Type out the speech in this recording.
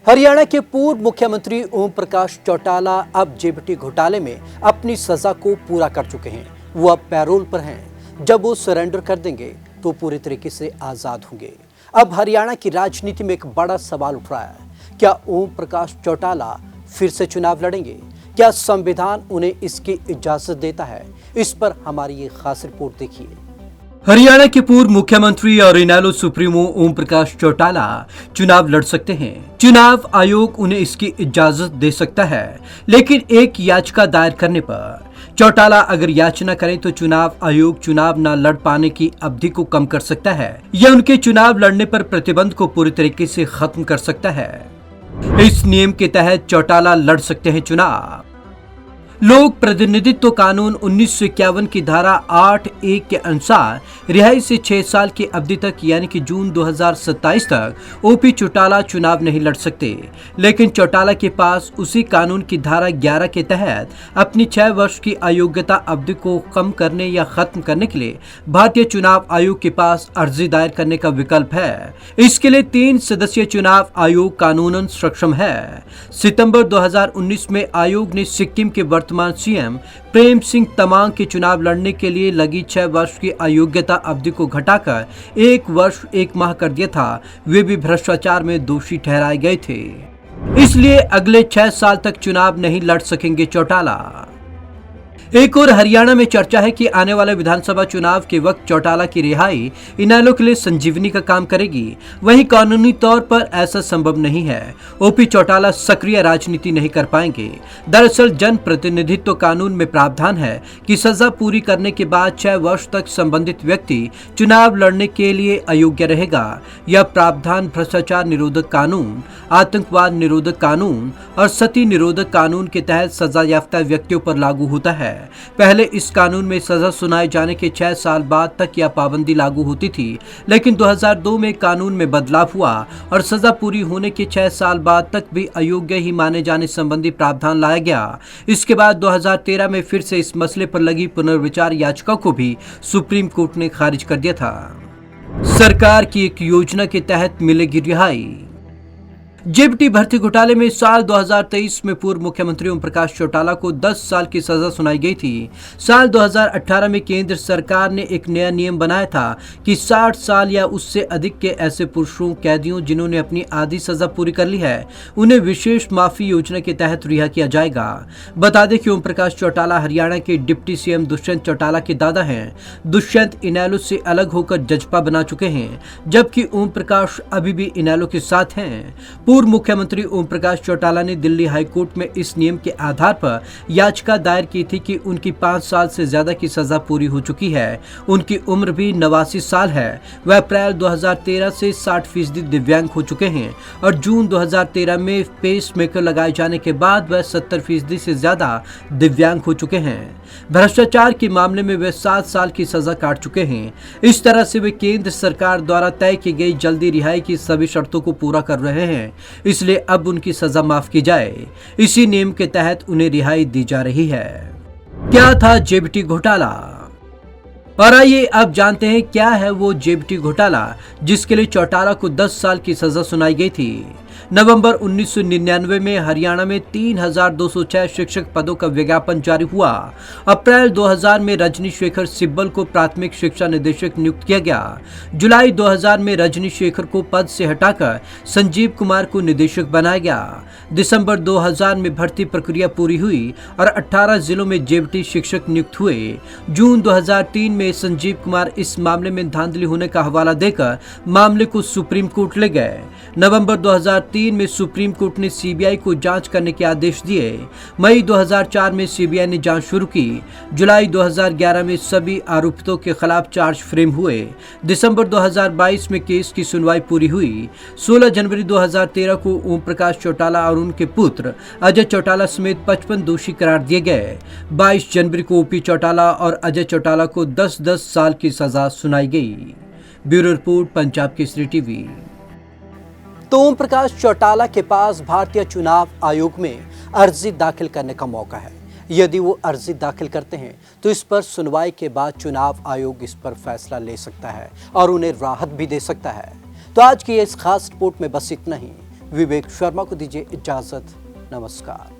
हरियाणा के पूर्व मुख्यमंत्री ओम प्रकाश चौटाला अब जेबीटी घोटाले में अपनी सजा को पूरा कर चुके हैं। वो अब पैरोल पर हैं। जब वो सरेंडर कर देंगे तो पूरे तरीके से आजाद होंगे। अब हरियाणा की राजनीति में एक बड़ा सवाल उठ रहा है। क्या ओम प्रकाश चौटाला फिर से चुनाव लड़ेंगे? क्या संविधान उन्हें इसकी इजाजत देता है? इस पर हमारी ये खास रिपोर्ट देखिए। हरियाणा के पूर्व मुख्यमंत्री और इनेलो सुप्रीमो ओम प्रकाश चौटाला चुनाव लड़ सकते हैं। चुनाव आयोग उन्हें इसकी इजाजत दे सकता है, लेकिन एक याचिका दायर करने पर। चौटाला अगर याचना करें तो चुनाव आयोग चुनाव न लड़ पाने की अवधि को कम कर सकता है या उनके चुनाव लड़ने पर प्रतिबंध को पूरी तरीके से खत्म कर सकता है। इस नियम के तहत चौटाला लड़ सकते हैं चुनाव। लोक प्रतिनिधित्व कानून 1951 की धारा 8(1) के अनुसार रिहाई से 6 साल की अवधि तक यानी कि जून 2027 तक ओपी चौटाला चुनाव नहीं लड़ सकते। लेकिन चौटाला के पास उसी कानून की धारा 11 के तहत अपनी 6 वर्ष की अयोग्यता अवधि को कम करने या खत्म करने के लिए भारतीय चुनाव आयोग के पास अर्जी दायर करने का विकल्प है। इसके लिए 3 सदस्यीय चुनाव आयोग कानूनन सक्षम है। सितंबर 2019 में आयोग ने सिक्किम के वर्तमान सीएम प्रेम सिंह तमांग के चुनाव लड़ने के लिए लगी 6 वर्ष की अयोग्यता अवधि को घटाकर 1 वर्ष 1 माह कर दिया था। वे भी भ्रष्टाचार में दोषी ठहराए गए थे। इसलिए अगले 6 साल तक चुनाव नहीं लड़ सकेंगे चौटाला। एक और हरियाणा में चर्चा है कि आने वाले विधानसभा चुनाव के वक्त चौटाला की रिहाई इनेलो के लिए संजीवनी का काम करेगी। वहीं कानूनी तौर पर ऐसा संभव नहीं है। ओपी चौटाला सक्रिय राजनीति नहीं कर पाएंगे। दरअसल जन प्रतिनिधित्व कानून में प्रावधान है कि सजा पूरी करने के बाद 6 वर्ष तक संबंधित व्यक्ति चुनाव लड़ने के लिए अयोग्य रहेगा। यह प्रावधान भ्रष्टाचार निरोधक कानून, आतंकवाद निरोधक कानून और सती निरोधक कानून के तहत सजा याफ्ता व्यक्तियों पर लागू होता है। पहले इस कानून में सजा सुनाए जाने के 6 साल बाद तक यह पाबंदी लागू होती थी, लेकिन 2002 में कानून में बदलाव हुआ और सजा पूरी होने के 6 साल बाद तक भी अयोग्य ही माने जाने संबंधी प्रावधान लाया गया। इसके बाद 2013 में फिर से इस मसले पर लगी पुनर्विचार याचिका को भी सुप्रीम कोर्ट ने खारिज कर दिया था। सरकार की एक योजना के तहत मिलेगी रिहाई। जेबीटी भर्ती घोटाले में साल 2023 में पूर्व मुख्यमंत्री ओम प्रकाश चौटाला को 10 साल की सजा सुनाई गई थी। साल 2018 में केंद्र सरकार ने एक नया नियम बनाया था कि 60 साल या उससे अधिक के ऐसे पुरुषों कैदियों जिन्होंने अपनी आधी सजा पूरी कर ली है, उन्हें विशेष माफी योजना के तहत रिहा किया जाएगा। बता दें कि ओम प्रकाश चौटाला हरियाणा के डिप्टी सीएम दुष्यंत चौटाला के दादा हैं। दुष्यंत इनेलो से अलग होकर जजपा बना चुके हैं, जबकि ओम प्रकाश अभी भी इनेलो के साथ हैं। पूर्व मुख्यमंत्री ओम प्रकाश चौटाला ने दिल्ली हाईकोर्ट में इस नियम के आधार पर याचिका दायर की थी कि उनकी 5 साल से ज्यादा की सजा पूरी हो चुकी है। उनकी उम्र भी 89 साल है। वह अप्रैल 2013 से 60% दिव्यांग हो चुके हैं और जून 2013 में पेसमेकर लगाए जाने के बाद वह 70% से ज्यादा दिव्यांग हो चुके हैं। भ्रष्टाचार के मामले में वे 7 साल की सजा काट चुके हैं। इस तरह से वे केंद्र सरकार द्वारा तय की गई जल्दी रिहाई की सभी शर्तों को पूरा कर रहे हैं, इसलिए अब उनकी सजा माफ की जाए। इसी नियम के तहत उन्हें रिहाई दी जा रही है। क्या था जेबीटी घोटाला? और आइए अब जानते हैं क्या है वो जेबीटी घोटाला जिसके लिए चौटाला को 10 साल की सजा सुनाई गई थी। नवंबर 1999 में हरियाणा में 3206 शिक्षक पदों का विज्ञापन जारी हुआ। अप्रैल 2000 में रजनी शेखर सिब्बल को प्राथमिक शिक्षा निदेशक नियुक्त किया गया। जुलाई 2000 में रजनी शेखर को पद से हटाकर संजीव कुमार को निदेशक बनाया गया। दिसंबर 2000 में भर्ती प्रक्रिया पूरी हुई और 18 जिलों में जेबीटी शिक्षक नियुक्त हुए। जून 2003 में संजीव कुमार इस मामले में धांधली होने का हवाला देकर मामले को सुप्रीम कोर्ट ले गए। नवंबर 2003 में सुप्रीम कोर्ट ने सीबीआई को जांच करने के आदेश दिए। मई 2004 में सीबीआई ने जांच शुरू की। जुलाई 2011 में सभी आरोपितों के खिलाफ चार्ज फ्रेम हुए। दिसंबर 2022 में केस की सुनवाई पूरी हुई। 16 जनवरी 2013 को ओम प्रकाश चौटाला और उनके पुत्र अजय चौटाला समेत 55 दोषी करार दिए गए। 22 जनवरी को ओपी चौटाला और अजय चौटाला को 10-10 साल की सजा सुनाई गई। Bureau report, Punjab Kesari TV. तो ओम प्रकाश चौटाला के पास भारतीय चुनाव आयोग में अर्जी दाखिल करने का मौका है। यदि वो अर्जी दाखिल करते हैं तो इस पर सुनवाई के बाद चुनाव आयोग इस पर फैसला ले सकता है और उन्हें राहत भी दे सकता है। तो आज की इस खास रिपोर्ट में बस इतना ही। विवेक शर्मा को दीजिए इजाजत। नमस्कार।